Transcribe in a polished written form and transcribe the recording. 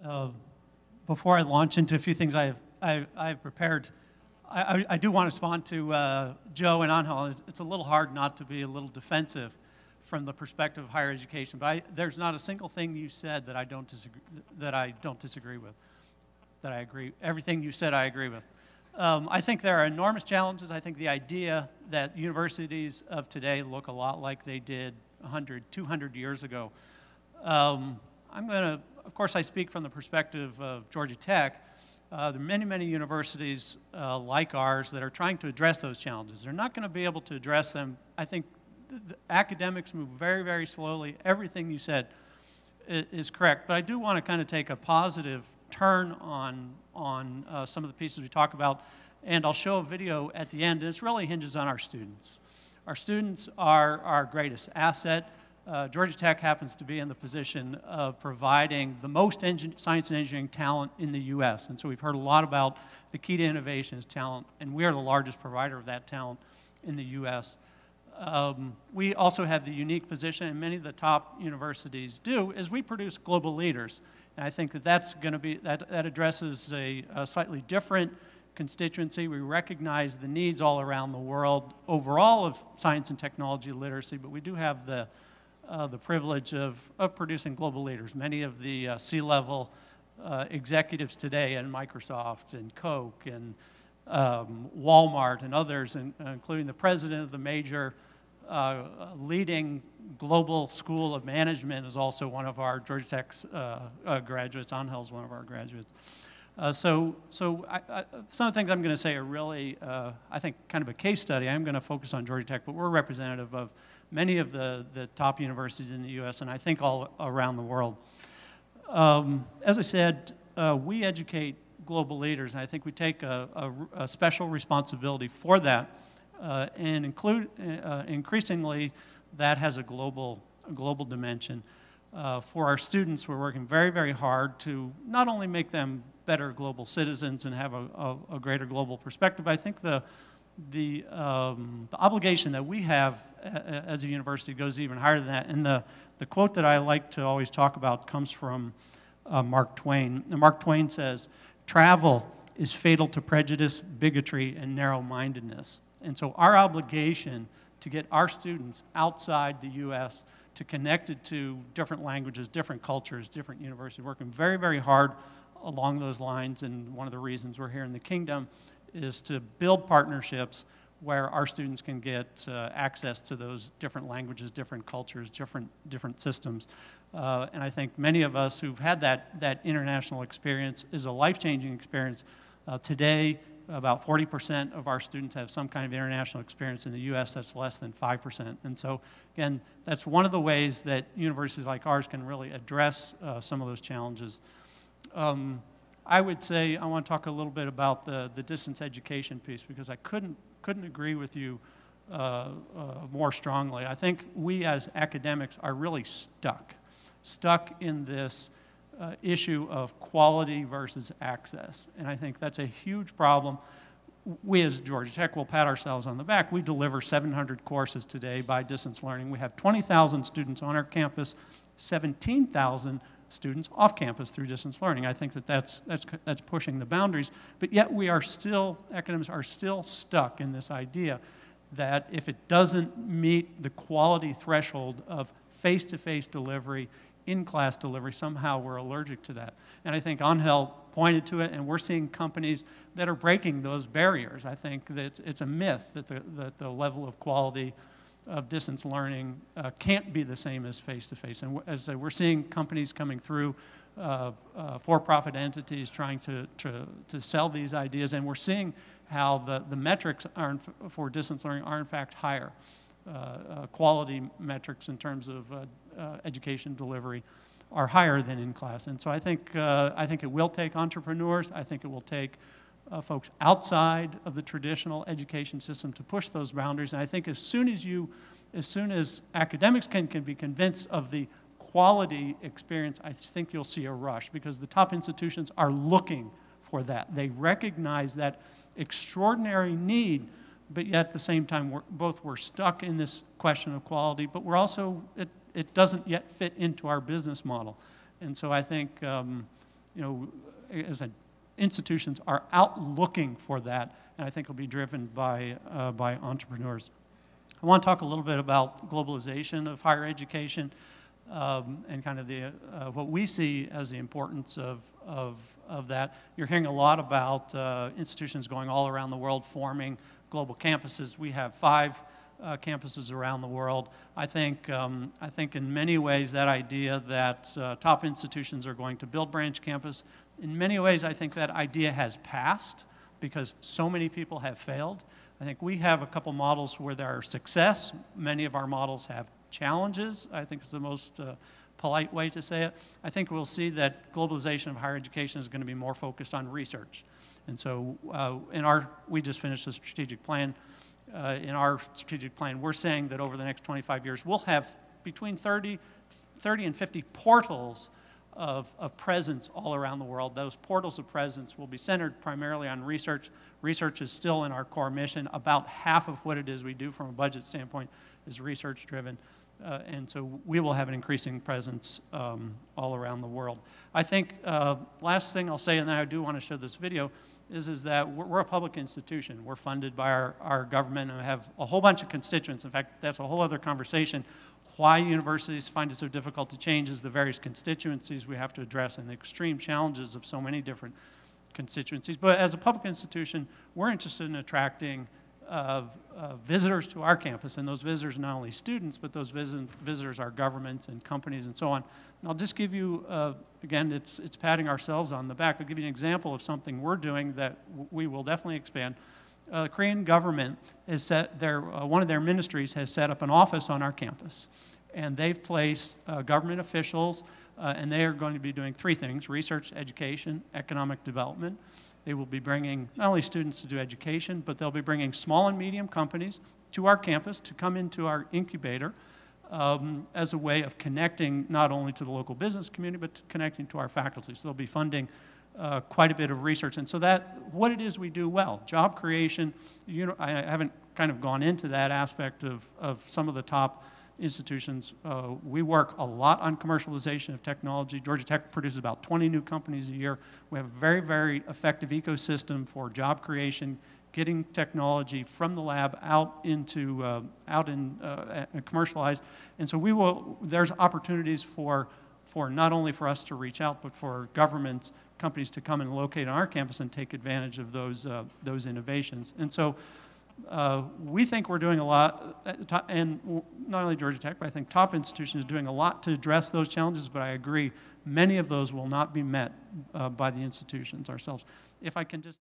Uh, Before I launch into a few things I've prepared, I do want to respond to Joe and Angel. It's a little hard not to be a little defensive from the perspective of higher education, but there's not a single thing you said that I don't disagree with. That I agree. Everything you said, I agree with. I think there are enormous challenges. I think the idea that universities of today look a lot like they did 100, 200 years ago. Of course, I speak from the perspective of Georgia Tech. There are many, many universities like ours that are trying to address those challenges. They're not going to be able to address them. I think the academics move very, very slowly. Everything you said is correct. But I do want to kind of take a positive turn on some of the pieces we talk about. And I'll show a video at the end. And it really hinges on our students. Our students are our greatest asset. Georgia Tech happens to be in the position of providing the most science and engineering talent in the U.S. And so we've heard a lot about the key to innovation is talent, and we are the largest provider of that talent in the U.S. We also have the unique position, and many of the top universities do, is we produce global leaders. And I think that addresses a slightly different constituency. We recognize the needs all around the world overall of science and technology literacy, but we do have the privilege of producing global leaders. Many of the C-level executives today in Microsoft and Coke and Walmart and others, including the president of the major leading global school of management is also one of our Georgia Tech's graduates. Angel is one of our graduates. Some of the things I'm going to say are really, I think, kind of a case study. I'm going to focus on Georgia Tech, but we're representative of many of the top universities in the U.S. and I think all around the world. As I said, we educate global leaders, and I think we take a special responsibility for that, and increasingly that has a global dimension. For our students, we're working very, very hard to not only make them better global citizens and have a greater global perspective, but I think the obligation that we have as a university goes even higher than that. And the quote that I like to always talk about comes from Mark Twain. And Mark Twain says, "Travel is fatal to prejudice, bigotry, and narrow-mindedness." And so our obligation to get our students outside the U.S. to connected to different languages, different cultures, different universities, working very, very hard along those lines. And one of the reasons we're here in the Kingdom is to build partnerships where our students can get access to those different languages, different cultures, different systems. And I think many of us who've had that international experience is a life-changing experience. Today, about 40% of our students have some kind of international experience. In the U.S., that's less than 5%. And so, again, that's one of the ways that universities like ours can really address some of those challenges. I would say I want to talk a little bit about the distance education piece, because I couldn't agree with you more strongly. I think we as academics are really stuck in this issue of quality versus access. And I think that's a huge problem. We as Georgia Tech will pat ourselves on the back. We deliver 700 courses today by distance learning. We have 20,000 students on our campus, 17,000 students off campus through distance learning. I think that's pushing the boundaries, but yet academics are still stuck in this idea that if it doesn't meet the quality threshold of face-to-face delivery, in-class delivery, somehow we're allergic to that. And I think Angel pointed to it, and we're seeing companies that are breaking those barriers. I think that it's a myth that the level of quality of distance learning can't be the same as face-to-face. And as we're seeing companies coming through, for-profit entities trying to sell these ideas, and we're seeing how the metrics for distance learning are in fact higher. Quality metrics in terms of education delivery are higher than in class. And so I think it will take entrepreneurs. I think it will take folks outside of the traditional education system to push those boundaries. And I think as soon as academics can be convinced of the quality experience, I think you'll see a rush, because the top institutions are looking for that. They recognize that extraordinary need, but yet at the same time, we're stuck in this question of quality, but we're also, it doesn't yet fit into our business model. And so I think you know, as institutions are out looking for that, and I think will be driven by entrepreneurs. I want to talk a little bit about globalization of higher education and kind of what we see as the importance of that. You're hearing a lot about institutions going all around the world forming global campuses. We have 5 campuses around the world. I think in many ways that idea that top institutions are going to build branch campus, in many ways I think that idea has passed because so many people have failed. I think we have a couple models where there are success. Many of our models have challenges, I think is the most polite way to say it. I think we'll see that globalization of higher education is going to be more focused on research. And so we just finished a strategic plan. In our strategic plan, we're saying that over the next 25 years, we'll have between 30 and 50 portals of presence all around the world. Those portals of presence will be centered primarily on research. Research is still in our core mission. About half of what it is we do from a budget standpoint is research-driven. And so we will have an increasing presence all around the world. I think last thing I'll say, and then I do want to show this video, is that we're a public institution. We're funded by our government, and we have a whole bunch of constituents. In fact, that's a whole other conversation. Why universities find it so difficult to change is the various constituencies we have to address and the extreme challenges of so many different constituencies. But as a public institution, we're interested in attracting visitors to our campus, and those visitors are not only students, but those visitors are governments and companies and so on. And I'll just give you, again, it's patting ourselves on the back. I'll give you an example of something we're doing that we will definitely expand. The Korean government has set one of their ministries has set up an office on our campus, and they've placed government officials, and they are going to be doing 3 things: research, education, economic development. They will be bringing not only students to do education, but they'll be bringing small and medium companies to our campus to come into our incubator as a way of connecting not only to the local business community, but connecting to our faculty. So they'll be funding quite a bit of research. And so what it is we do well, job creation, I haven't kind of gone into that aspect of some of the top institutions. We work a lot on commercialization of technology. Georgia Tech produces about 20 new companies a year. We have a very, very effective ecosystem for job creation, getting technology from the lab out and commercialized. And so there's opportunities for not only for us to reach out, but for governments, companies to come and locate on our campus and take advantage of those innovations. And so we think we're doing a lot, and not only Georgia Tech, but I think top institutions are doing a lot to address those challenges, but I agree, many of those will not be met by the institutions ourselves. If I can just